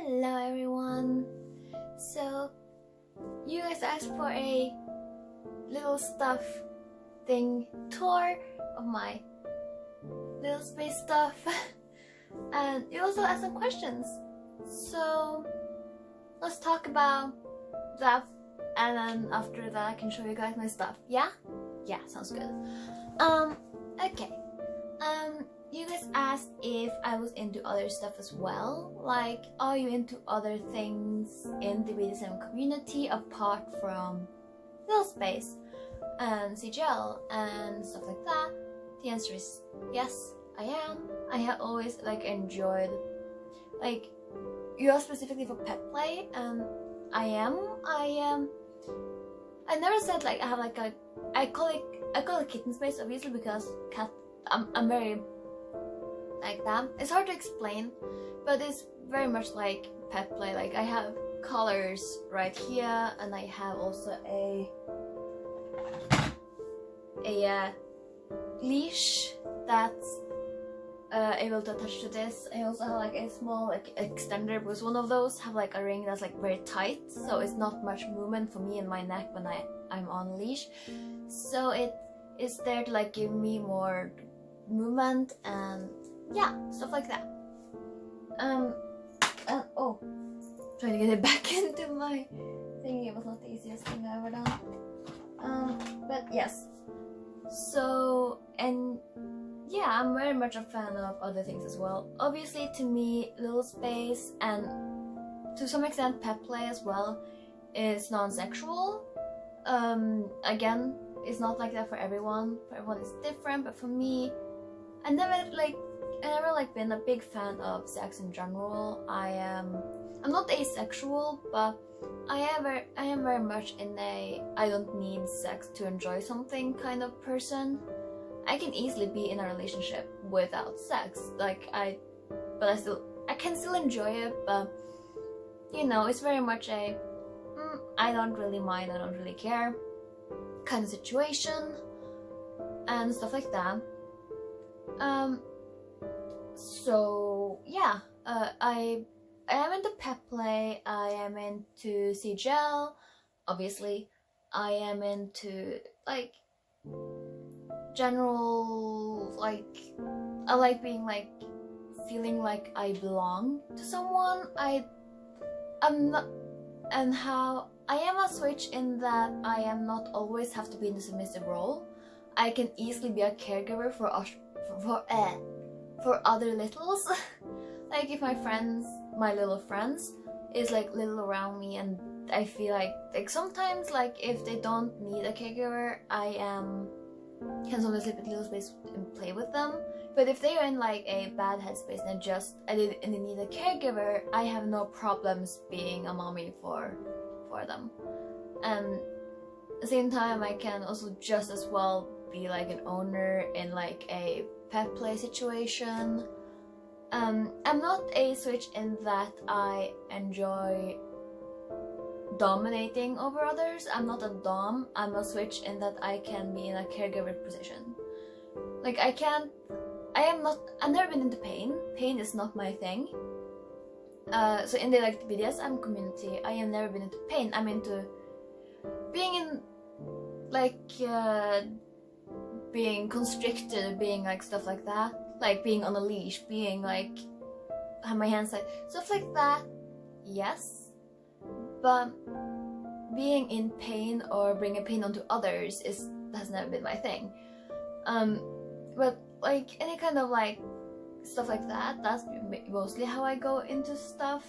Hello everyone! So, you guys asked for a little stuff thing tour of my little space stuff and you also asked some questions. So, let's talk about that and then after that I can show you guys my stuff. Yeah? Yeah, sounds good. Okay. You guys asked if I was into other stuff as well. Like, are you into other things in the BDSM community apart from Little Space and CGL and stuff like that? The answer is yes, I am. I have always enjoyed, you asked specifically for pet play, and I never said I have I call it kitten space obviously because I'm very like that. It's hard to explain, but it's very much like pet play. I have collars right here, and I have also a leash that's able to attach to this. I also have a small extender because one of those have a ring that's very tight, so it's not much movement for me in my neck when I'm on a leash. So it is there to give me more movement and yeah, stuff like that. Oh, trying to get it back into my thingy. It was not the easiest thing I've ever done. But yes. So, and yeah, I'm very much a fan of other things as well. Obviously, to me, Little Space and to some extent pet play as well is non-sexual. Again, it's not like that for everyone. For everyone, it's different. But for me, I never been a big fan of sex in general. I'm not asexual, but I am very much in a I don't need sex to enjoy something kind of person. I can easily be in a relationship without sex. I can still enjoy it, but you know, it's very much a I don't really mind, I don't really care kind of situation and stuff like that. So yeah, I am into pet play, I am into CGL, obviously. I am into general I like being feeling like I belong to someone. I'm not, and how I am a switch in that I am not always have to be in the submissive role. I can easily be a caregiver for other littles. If my little friends is little around me, and I feel like sometimes if they don't need a caregiver, I can sometimes sleep at Little Space and play with them. But if they are in a bad headspace and they need a caregiver, I have no problems being a mommy for them. And at the same time, I can also just as well be an owner in a pet play situation. I'm not a switch in that I enjoy dominating over others. I'm not a dom. I'm a switch in that I can be in a caregiver position. I've never been into pain. Pain is not my thing. So in the BDSM community, I have never been into pain. I'm into being in being constricted, being stuff like that, being on a leash, being have my hands stuff like that. Yes, but being in pain or bringing pain onto others has never been my thing. But any kind of stuff like that, that's mostly how I go into stuff,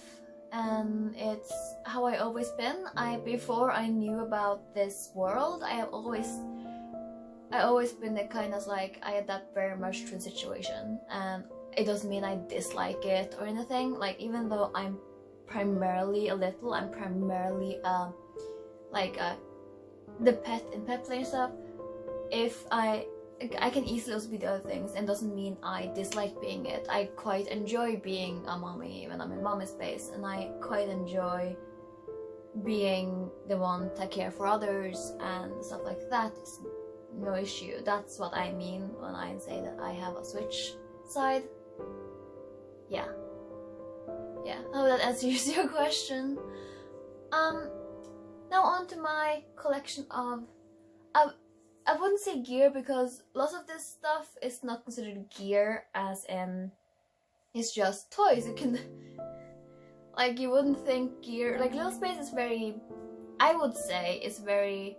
and it's how I always been. Before I knew about this world, I always been the kind of I adapt very much to the situation, and it doesn't mean I dislike it or anything. Even though I'm primarily a little, I'm primarily the pet in pet play and stuff. If I can easily also be the other things, and doesn't mean I dislike being it. I quite enjoy being a mommy when I'm in mommy space, and I quite enjoy being the one to care for others and stuff like that. It's no issue. That's what I mean when I say that I have a switch side. Yeah. yeah, I hope that answers your question. Now on to my collection of, I wouldn't say gear because lots of this stuff is not considered gear, as in it's just toys. You can, like, you wouldn't think gear, like Little Space is very, I would say it's very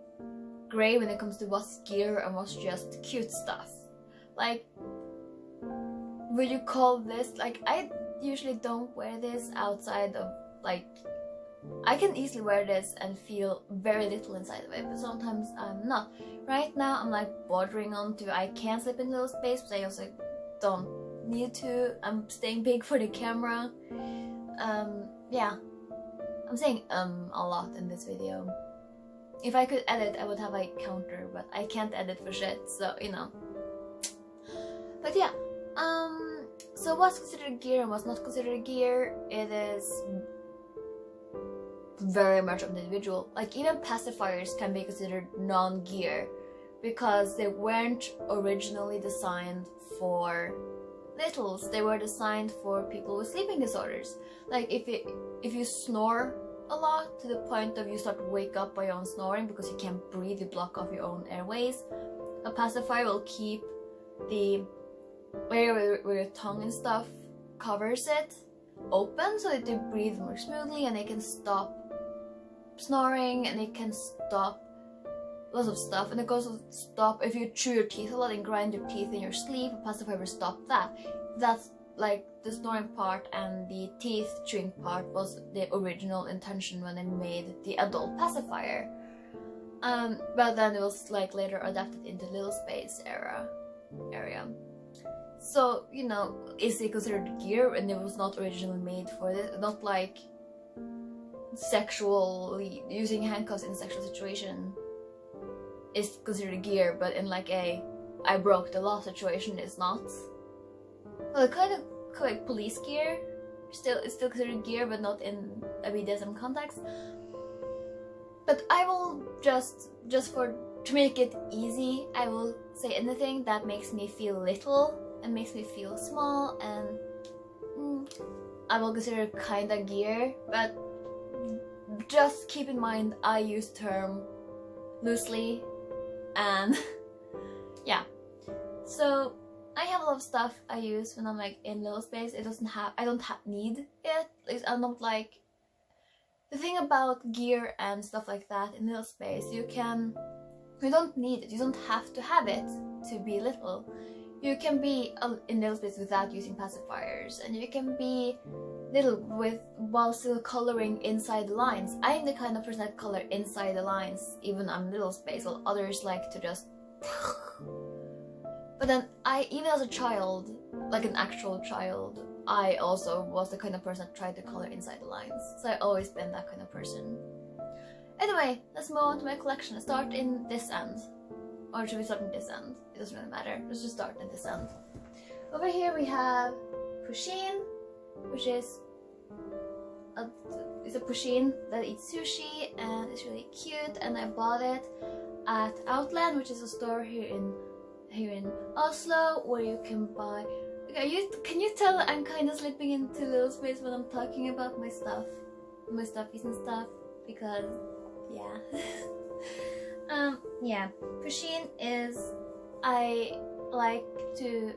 gray when it comes to what's gear and what's just cute stuff. Like, would you call this, like, I usually don't wear this outside of, like, I can easily wear this and feel very little inside of it, but sometimes I'm not. Right now I'm like bordering on to, I can slip in Little Space, but I also don't need to. I'm staying big for the camera. Yeah, I'm saying a lot in this video. If I could edit, I would have a counter, but I can't edit for shit, so you know. But yeah, so what's considered gear and what's not considered gear, it is very much of the individual. Like, even pacifiers can be considered non-gear because they weren't originally designed for littles. They were designed for people with sleeping disorders. Like, if you snore a lot to the point of you start to wake up by your own snoring because you can't breathe, you block off your own airways, a pacifier will keep the area where your tongue and stuff covers it open so that they breathe more smoothly, and they can stop snoring, and it can stop lots of stuff. And it can also stop if you chew your teeth a lot and grind your teeth in your sleep. A pacifier will stop that. That's like the snoring part, and the teeth chewing part was the original intention when they made the adult pacifier. But then it was like later adapted into Little Space area. So, you know, is it considered gear? And it was not originally made for this. Not like sexually using handcuffs in a sexual situation is considered gear, but in like a I broke the law situation is not. Well, kind of like police gear, it's still considered gear, but not in a BDSM context. But I will to make it easy, I will say anything that makes me feel little and makes me feel small, and I will consider kinda gear, but just keep in mind I use the term loosely, and yeah. So I have a lot of stuff I use when I'm like in Little Space. I don't need it. I'm not like, the thing about gear and stuff like that in Little Space, you don't need it. You don't have to have it to be little. You can be in Little Space without using pacifiers, and you can be little while still coloring inside the lines. I'm the kind of person that color inside the lines, even I'm Little Space, while others like to just. But then even as a child, like an actual child, I also was the kind of person that tried to color inside the lines. So I've always been that kind of person. Anyway, let's move on to my collection. Let's start in this end. Or should we start in this end? It doesn't really matter. Let's just start in this end. Over here we have Pusheen, which is it's a Pusheen that eats sushi, and it's really cute, and I bought it at Outland, which is a store here in Oslo, where you can buy. Can you tell I'm kind of slipping into Little Space when I'm talking about my stuff, my stuffies and stuff, because yeah. Yeah, Pusheen is, I like to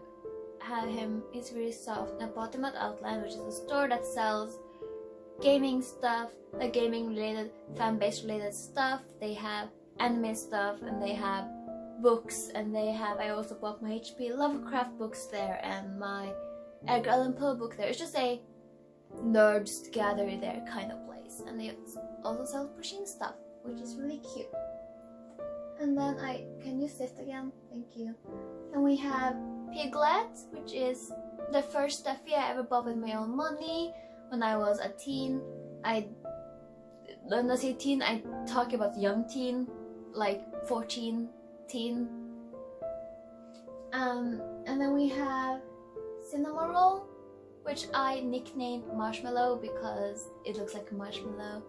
have him, he's really soft. I bought him at Outland, which is a store that sells gaming stuff, like gaming related, fan-based related stuff. They have anime stuff, and they have books, and they have, I also bought my H.P. Lovecraft books there, and my Edgar Allan Poe book there. It's just a nerds gather there kind of place, and they also sell Pusheen stuff, which is really cute. And then can you sit again? Thank you. And we have Piglet, which is the first stuffy I ever bought with my own money when I was a teen. When I say teen, I talk about young teen, like 14 teen. And then we have Cinnamoroll, which I nicknamed Marshmallow because it looks like a marshmallow,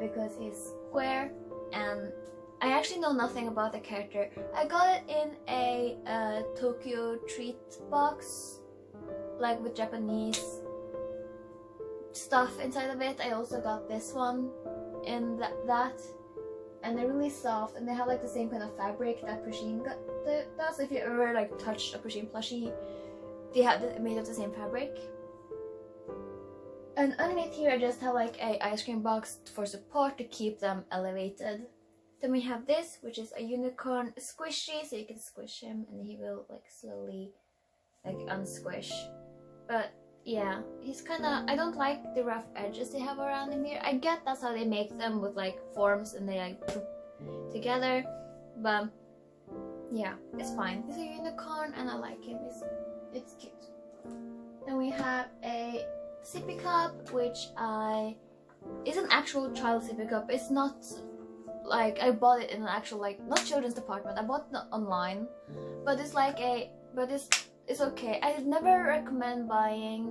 because he's square, and I actually know nothing about the character. I got it in a Tokyo treat box, like with Japanese stuff inside of it. I also got this one in that, and they're really soft, and they have like the same kind of fabric that Pusheen does. If you ever like touched a Pusheen plushie, they have made of the same fabric. And underneath here I just have like a ice cream box for support to keep them elevated. Then we have this, which is a unicorn squishy, so you can squish him and he will like slowly like unsquish. But yeah, he's kinda, I don't like the rough edges they have around him here. I get that's how they make them, with like forms and they like put together, but yeah, it's fine. He's a unicorn and I like him, it's cute. Then we have a sippy cup, which is an actual child sippy cup. It's not like I bought it in an actual, like, not children's department, I bought it online, but it's like it's okay. I never recommend buying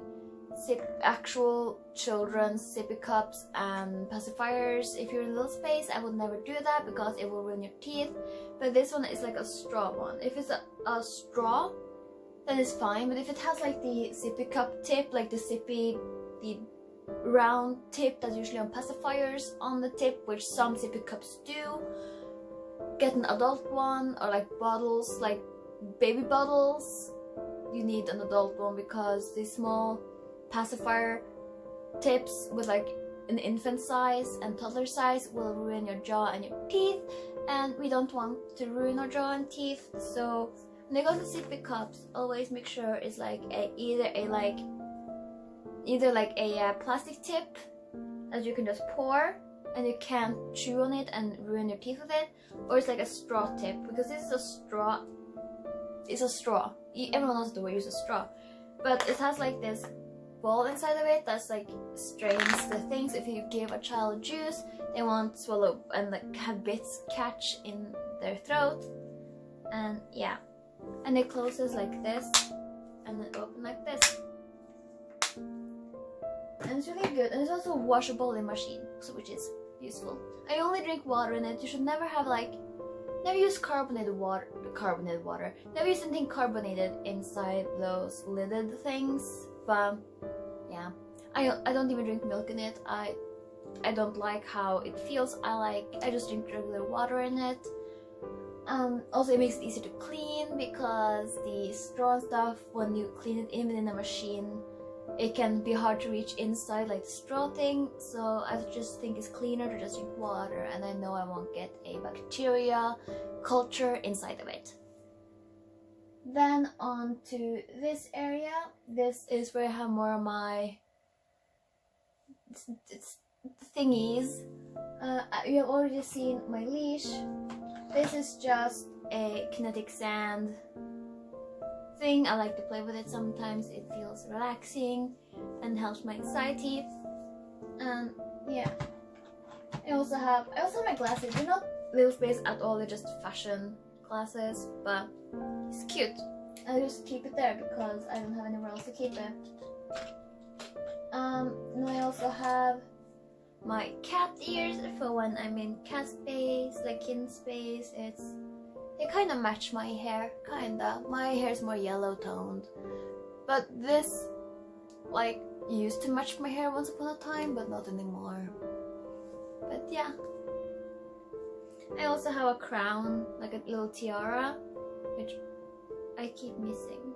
actual children's sippy cups and pacifiers. If you're in a little space, I would never do that because it will ruin your teeth. But this one is like a straw one. If it's a straw, then it's fine. But if it has like the sippy cup tip, like the round tip that's usually on pacifiers on the tip, which some sippy cups do, get an adult one, or like bottles, like baby bottles. You need an adult one because the small pacifier tips with like an infant size and toddler size will ruin your jaw and your teeth, and we don't want to ruin our jaw and teeth. So when you go to sippy cups, always make sure it's like either a plastic tip that you can just pour and you can't chew on it and ruin your teeth with it, or it's like a straw tip, because this is a straw. It's a straw. Everyone knows the way to use a straw, but it has like this ball inside of it that's like strains the things. If you give a child juice, they won't swallow and like have bits catch in their throat. And yeah, and it closes like this and then open like this, and it's really good. And it's also washable in machine, so which is useful. I only drink water in it. You should never have never use carbonated water. Never use anything carbonated inside those lidded things. But yeah, I don't even drink milk in it. I don't like how it feels. I just drink regular water in it. Also, it makes it easier to clean because the straw and stuff, when you clean it even in a machine, it can be hard to reach inside like the straw thing. So I just think it's cleaner to just drink water, and I know I won't get a bacteria culture inside of it. Then on to this area. This is where I have more of my thingies. You have already seen my leash. This is just a kinetic sand thing. I like to play with it sometimes. It feels relaxing and helps my anxiety. And yeah, I also have my glasses. They're not little space at all, they're just fashion glasses, but it's cute. I just keep it there because I don't have anywhere else to keep it. And I also have my cat ears for when I'm in cat space, like kitten space. They kind of match my hair, kinda. My hair is more yellow toned, but this like used to match my hair once upon a time, but not anymore. But yeah, I also have a crown, like a little tiara, which I keep missing.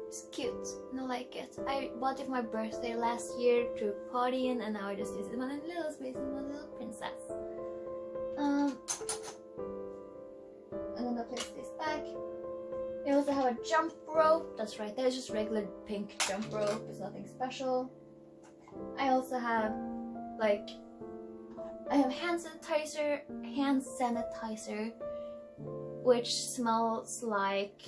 It's cute and I like it. I bought it for my birthday last year to party in, and now I just use it in my little space and my little princess. I'm gonna place this back. I also have a jump rope that's right there. It's just regular pink jump rope. It's nothing special. I also have hand sanitizer, which smells like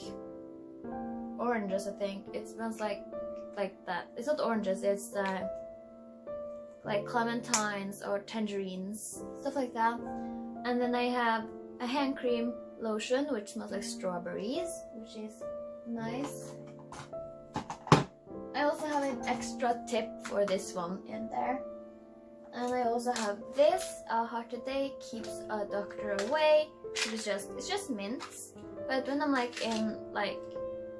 oranges. I think it smells like that. It's not oranges. It's like clementines or tangerines, stuff like that. And then I have a hand cream lotion which smells like strawberries, which is nice. I also have an extra tip for this one in there. And I also have this, A Heart a Day Keeps a Doctor Away, which is it's just mints. But when I'm in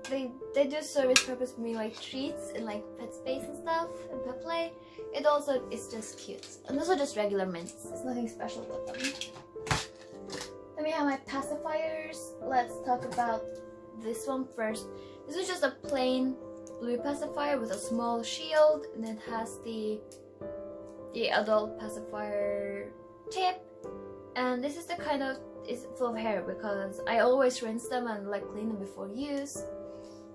they do service purpose for me, like treats and like pet space and stuff and pet play. It also is just cute. And those are just regular mints. There's nothing special with them. Then we have my pacifiers. Let's talk about this one first. This is just a plain blue pacifier with a small shield, and it has the adult pacifier tip. And this is the kind of, it's full of hair because I always rinse them and like clean them before use.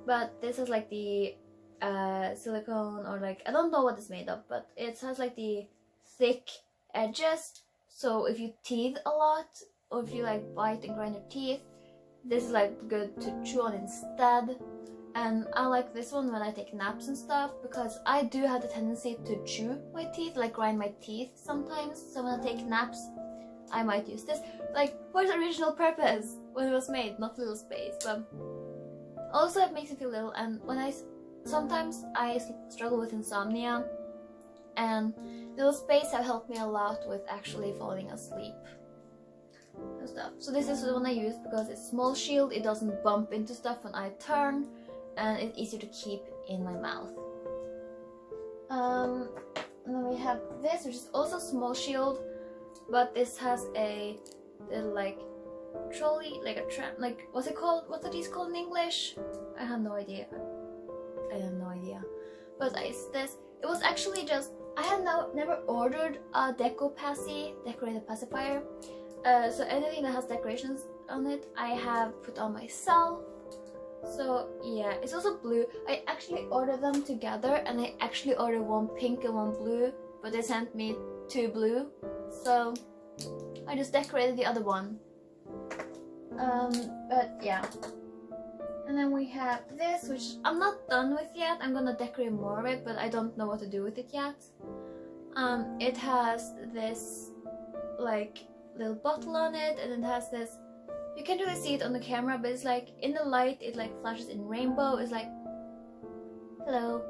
But this is like the silicone, or like, I don't know what it's made of, but it has like the thick edges. So if you teeth a lot, or if you like bite and grind your teeth, this is like good to chew on instead. And I like this one when I take naps and stuff, because I do have the tendency to chew my teeth, like grind my teeth sometimes. So when I take naps, I might use this, like for its original purpose when it was made, not little space. But also it makes me feel little, and when sometimes I struggle with insomnia, and little space have helped me a lot with actually falling asleep and stuff. So this is the one I use because it's small shield, it doesn't bump into stuff when I turn, and it's easier to keep in my mouth. And then we have this, which is also small shield, but this has a little like trolley, like a tram, like what's it called? What are these called in English? I have no idea. But it's this. It was actually just, I had never ordered a decorated pacifier. So anything that has decorations on it, I have put on myself. So yeah, it's also blue. I actually ordered them together, and I actually ordered one pink and one blue, but they sent me 2 blue. So I just decorated the other one. But yeah. And then we have this, which I'm not done with yet. I'm gonna decorate more of it, but I don't know what to do with it yet. It has this like little bottle on it, and it has this, you can't really see it on the camera, but it's like in the light it like flashes in rainbow. It's like, hello.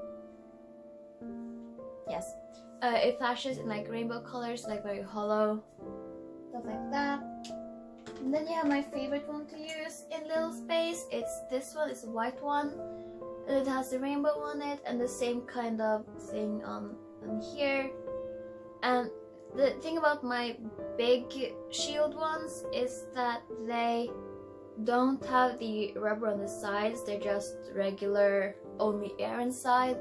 Yes. It flashes in like rainbow colors, like very hollow, stuff like that. And then you have my favorite one to use in little space. It's this one. It's a white one, and it has the rainbow on it and the same kind of thing on here. And the thing about my big shield ones is that they don't have the rubber on the sides. They're just regular, only air inside.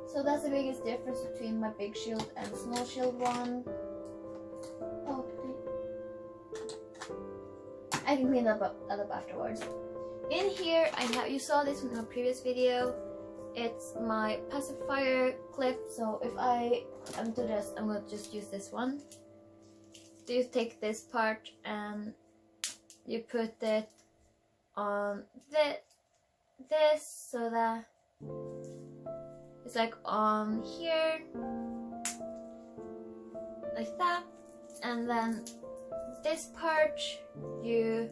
So that's the biggest difference between my big shield and small shield one. Oh, I can clean that up afterwards. In here, you saw this in my previous video. It's my pacifier clip. So if I'm gonna just use this one. So you take this part and you put it on this, so that it's like on here, like that, and then this part you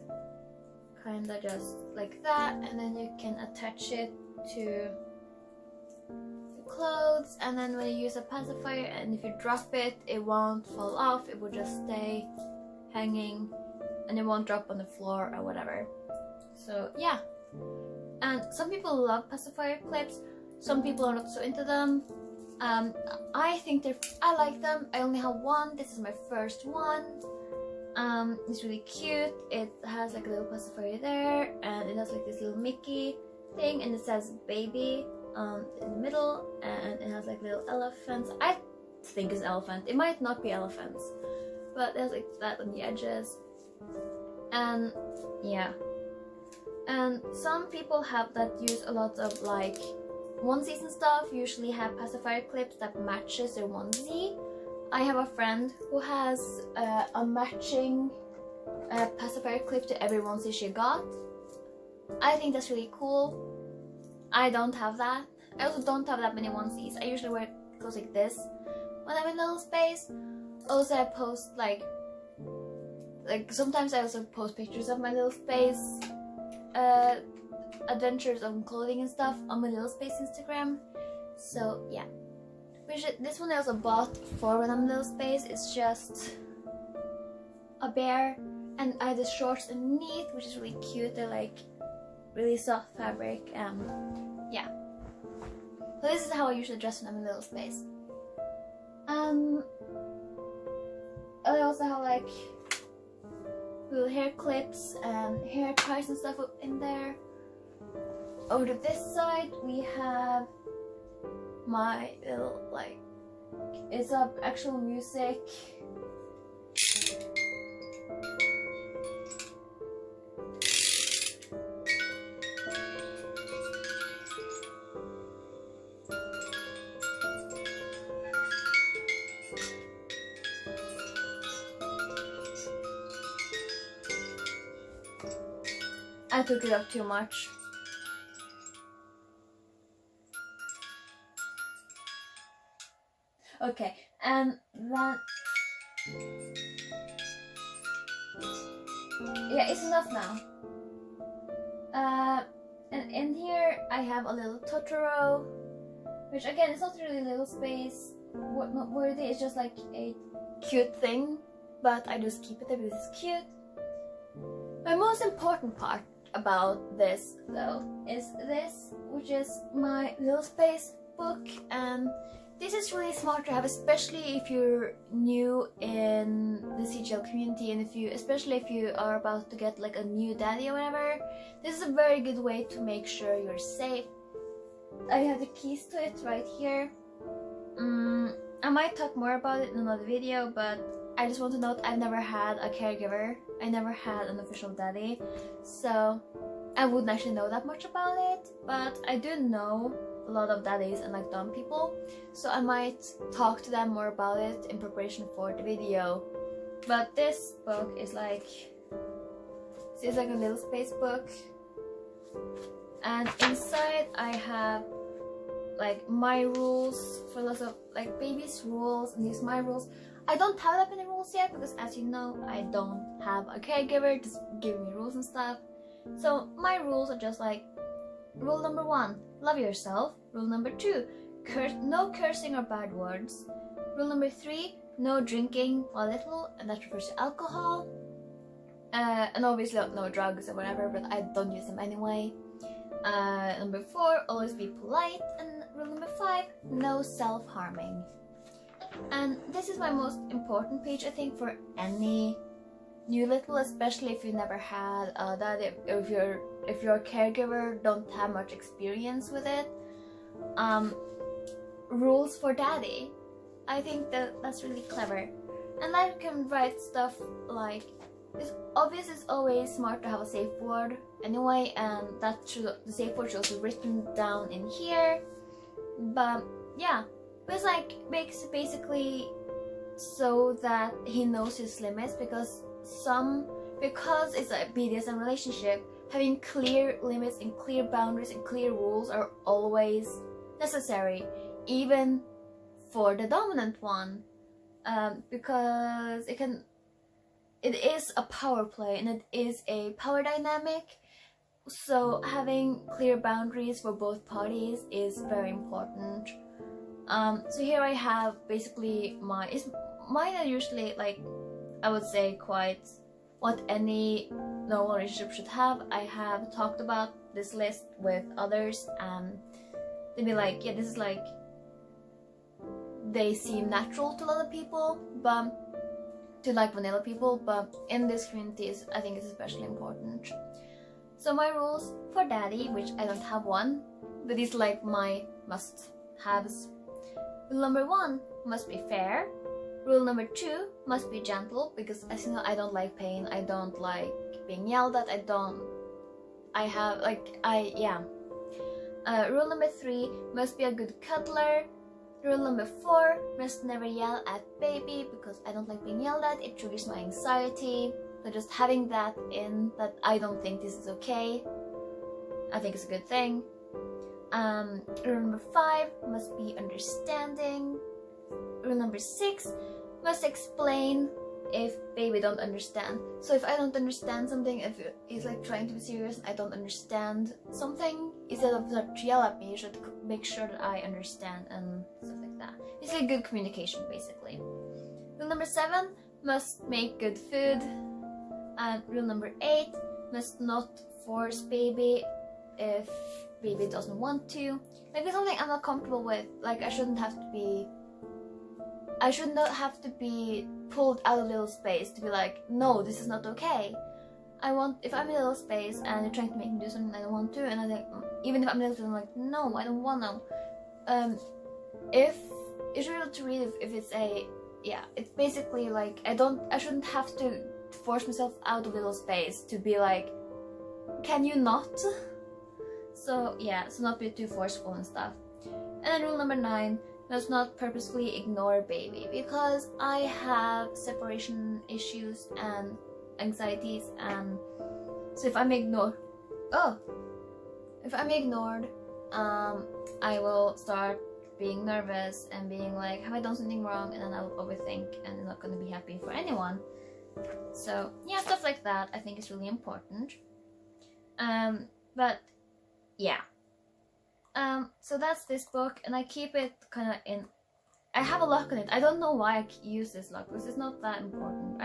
kind of just like that, and then you can attach it to the clothes. And then when you use a pacifier, and if you drop it, it won't fall off, it will just stay hanging and it won't drop on the floor or whatever. So yeah. And some people love pacifier clips, some people are not so into them. I like them. I only have one. This is my first one. It's really cute. It has like a little pacifier there, and it has like this little Mickey thing, and it says baby in the middle, and it has like little elephants. I think it's elephant. It might not be elephants, but there's like that on the edges. And yeah. And some people have that use a lot of like onesies and stuff, usually have pacifier clips that matches their onesie. I have a friend who has a matching pacifier clip to every onesie she got. I think that's really cool. I don't have that. I also don't have that many onesies. I usually wear clothes like this when I'm in little space. Also, I post like sometimes I also post pictures of my little space adventures on clothing and stuff on my little space Instagram. So yeah. This one I also bought for when I'm in little space. It's just a bear, and I have the shorts underneath, which is really cute. They're like really soft fabric. Yeah. So this is how I usually dress when I'm in a little space. I also have like little hair clips and hair ties and stuff up in there. Over to this side we have my little like, it's actual music. I took it up too much. Okay, and then yeah, it's enough now. And in here I have a little Totoro, which again is not really a little space, not worthy. It's just like a cute thing, but I just keep it there because it's cute. My most important part about this though is this, which is my little space book, and this is really smart to have, especially if you're new in the CGL community, and especially if you are about to get like a new daddy or whatever. This is a very good way to make sure you're safe. I have the keys to it right here. I might talk more about it in another video, but I just want to note I've never had a caregiver. I never had an official daddy, so I wouldn't actually know that much about it, but I do know a lot of daddies and like dumb people, so I might talk to them more about it in preparation for the video. But this book is like, it's like a little space book, and inside I have like my rules for lots of like babies' rules, and these are my rules. I don't have that many rules yet because, as you know, I don't have a caregiver just giving me rules and stuff. So my rules are just like, rule number 1, love yourself. Rule number 2, no cursing or bad words. Rule number 3, no drinking while little, and that refers to alcohol. And obviously no drugs or whatever, but I don't use them anyway. Number 4, always be polite. And rule number 5, no self-harming. And this is my most important page, I think, for any new little, especially if you never had a daddy, if your caregiver don't have much experience with it. Rules for daddy. I think that's really clever, and I can write stuff like, it's obvious it's always smart to have a safe word anyway, and the safe word should also be written down in here. But yeah, it's like makes basically so that he knows his limits, because it's a BDSM relationship, having clear limits and clear boundaries and clear rules are always necessary, even for the dominant one, because it is a power play and it is a power dynamic, so having clear boundaries for both parties is very important. So here I have basically mine are usually like, I would say, quite what any normal relationship should have. I have talked about this list with others, and they'd be like, yeah, this is like, they seem natural to a lot of people, but to like vanilla people, but in this community I think it's especially important. So my rules for daddy, which I don't have one, but these are like my must-haves. Rule number 1 must be fair. Rule number 2 must be gentle, because as you know, I don't like pain, I don't like being yelled at, Rule number 3 must be a good cuddler. Rule number 4 must never yell at baby, because I don't like being yelled at, it triggers my anxiety. So just having that in, that I don't think this is okay, I think it's a good thing. Rule number 5 must be understanding. Rule number 6 must explain if baby don't understand. So if I don't understand something, if he's like trying to be serious, I don't understand something, instead of to yell at me, you should make sure that I understand and stuff like that. It's like good communication, basically. Rule number 7 must make good food. And rule number 8 must not force baby if baby doesn't want to. Like, it's something I'm not comfortable with. Like, I should not have to be pulled out of little space to be like, no, this is not okay. If I'm in a little space and you're trying to make me do something I don't want to, and I think, even if I'm in a little space, I'm like, no, I don't want to. If you should be able to read if it's it's basically like, I shouldn't have to force myself out of little space to be like, can you not? So yeah, so not be too forceful and stuff. And then rule number 9, let's not purposefully ignore baby, because I have separation issues and anxieties, and so if I'm ignored, I will start being nervous and being like, have I done something wrong? And then I will overthink and I'm not going to be happy for anyone. So yeah, stuff like that I think is really important. But yeah, so that's this book, and I keep it kind of in, I have a lock on it. I don't know why I use this lock, because it's not that important.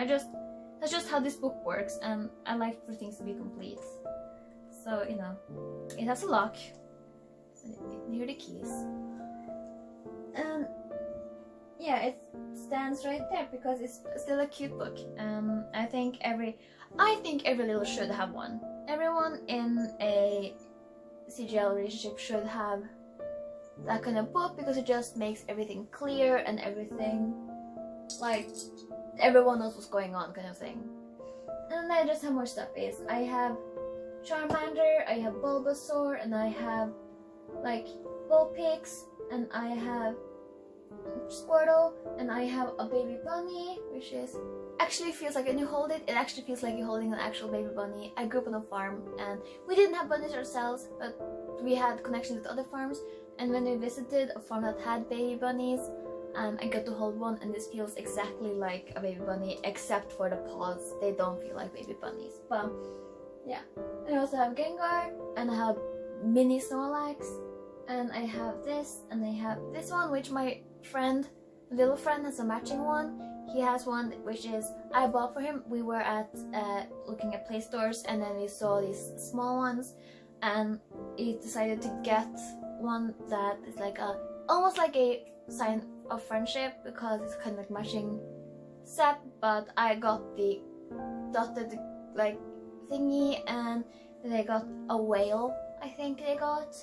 That's just how this book works, and I like for things to be complete. So, you know, it has a lock, and here are the keys. And yeah, it stands right there because it's still a cute book. I think every little should have one. Everyone in a CGL relationship should have that kind of book, because it just makes everything clear and everything, like, everyone knows what's going on, kind of thing. And I just have more stuff. I have Charmander, I have Bulbasaur, and I have like Vulpix, and I have Squirtle, and I have a baby bunny, which actually feels like, when you hold it, it actually feels like you're holding an actual baby bunny. I grew up on a farm, and we didn't have bunnies ourselves, but we had connections with other farms, and when we visited a farm that had baby bunnies, I got to hold one, and this feels exactly like a baby bunny, except for the paws. They don't feel like baby bunnies, but yeah. And I also have Gengar, and I have mini Snorlax, and I have this, and I have this one, which my little friend has a matching one. He has one which is, I bought for him. We were at looking at play stores, and then we saw these small ones, and he decided to get one that is like almost like a sign of friendship, because it's kind of like matching set. But I got the dotted like thingy, and they got a whale, I think they got,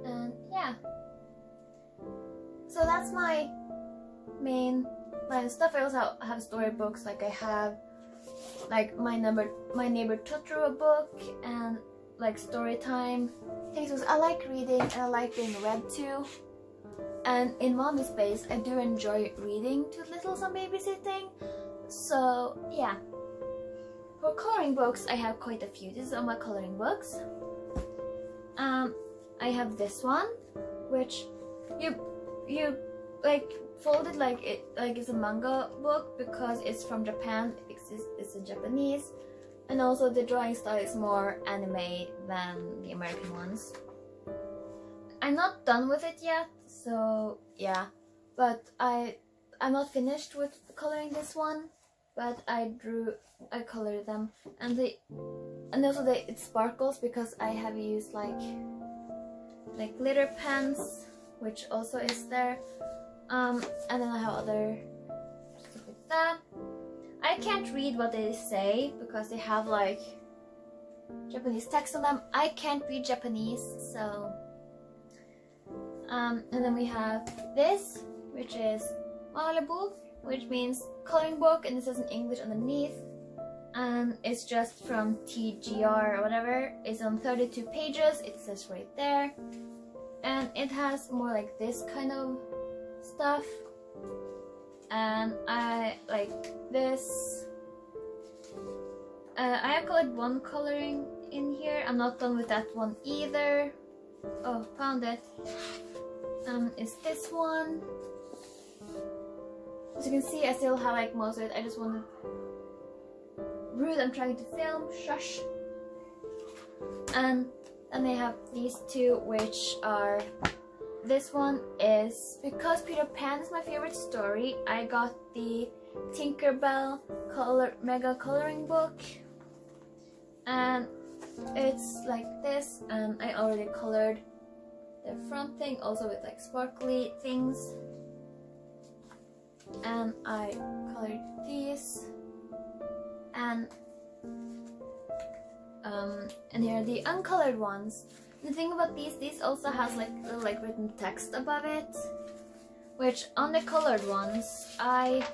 and yeah. So that's my main line of stuff. I also have storybooks, like I have like my neighbor Totoro book, and like story time things, because I like reading and I like being read to. And in mommy space, I do enjoy reading to littles and babysitting. So yeah. For coloring books, I have quite a few. These are my coloring books. I have this one, which you like fold it like it's a manga book, because it's from Japan. It's in Japanese, and also the drawing style is more anime than the American ones. I'm not done with it yet, so yeah. But I'm not finished with coloring this one. But I colored them, and also it sparkles, because I have used like glitter pens, which also is there. And then I have other stuff like that. I can't read what they say because they have like Japanese text on them. I can't read Japanese, so and then we have this, which is Malebo, which means coloring book, and it says in English underneath, and it's just from TGR or whatever. It's on 32 pages, it says right there, and it has more like this kind of stuff, and I like this. I have colored one coloring in here. I'm not done with that one either. Oh, found it. It's this one. As you can see, I still have like most of it. I just wanted... Rude, I'm trying to film. Shush. And then they have these two, which are... This one is... Because Peter Pan is my favorite story, I got the Tinkerbell Mega Coloring Book. And it's like this, and I already colored the front thing also with like sparkly things, and I colored these, and here are the uncolored ones. The thing about these also has like little like written text above it, which on the colored ones I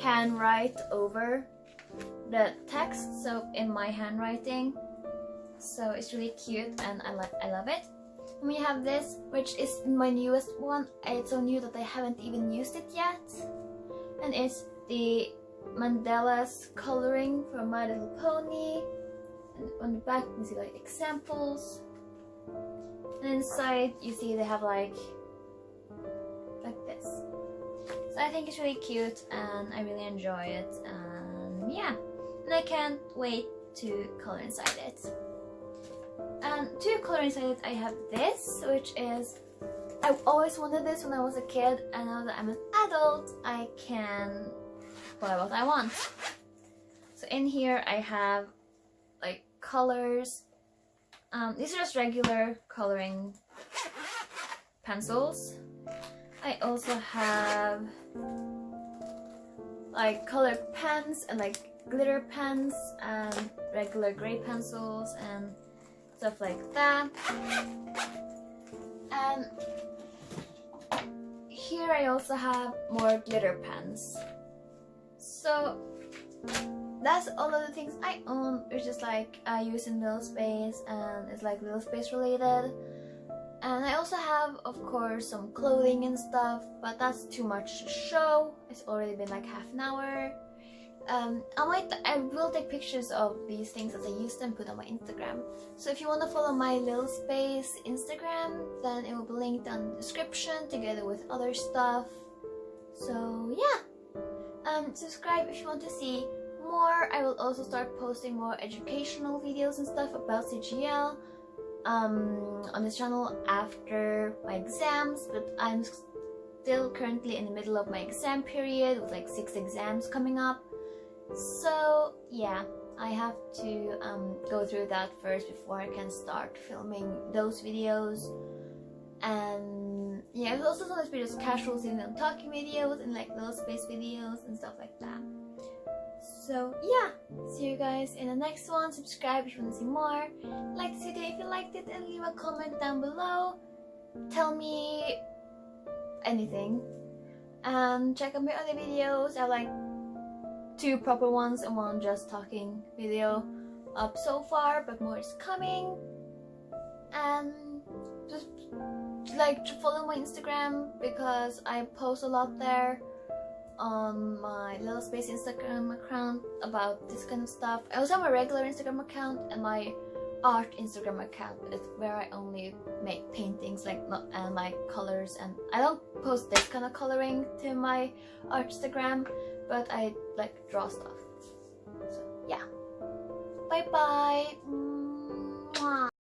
handwrite over the text, so in my handwriting, so it's really cute and I love it. And we have this, which is my newest one. It's so new that I haven't even used it yet, and it's the Mandalas coloring from My Little Pony. And on the back you can see like examples, and inside you see they have like this. So I think it's really cute and I really enjoy it, and yeah, and I can't wait to color inside it. And to color inside it I have this, which is, I always wanted this when I was a kid, and now that I'm an adult I can buy what I want. So in here I have like colors. These are just regular coloring pencils. I also have like colored pens and like glitter pens and regular gray pencils and stuff like that. And here I also have more glitter pens. So that's all of the things I own, which is like I use in Little Space, and it's like Little Space related. And I also have, of course, some clothing and stuff, but that's too much to show. It's already been like half an hour. I will take pictures of these things as I use them, put on my Instagram. So if you want to follow my Little Space Instagram, then it will be linked down in the description together with other stuff. So yeah, subscribe if you want to see more. I will also start posting more educational videos and stuff about CGL on this channel after my exams, but I'm still currently in the middle of my exam period with like 6 exams coming up. So yeah, I have to go through that first before I can start filming those videos. And yeah, there's also some videos, casual sitting and talking videos and like Little Space videos and stuff like that. So yeah, see you guys in the next one. Subscribe if you want to see more. Like this video if you liked it, and leave a comment down below. Tell me anything. And check out my other videos. I have like 2 proper ones and 1 just talking video up so far, but more is coming. And just like follow my Instagram because I post a lot there on my Little Space Instagram account about this kind of stuff. I also have a regular Instagram account and my art Instagram account, where I only make paintings and like colors, and I don't post this kind of coloring to my art Instagram, but I like draw stuff. So yeah, bye bye. Mwah.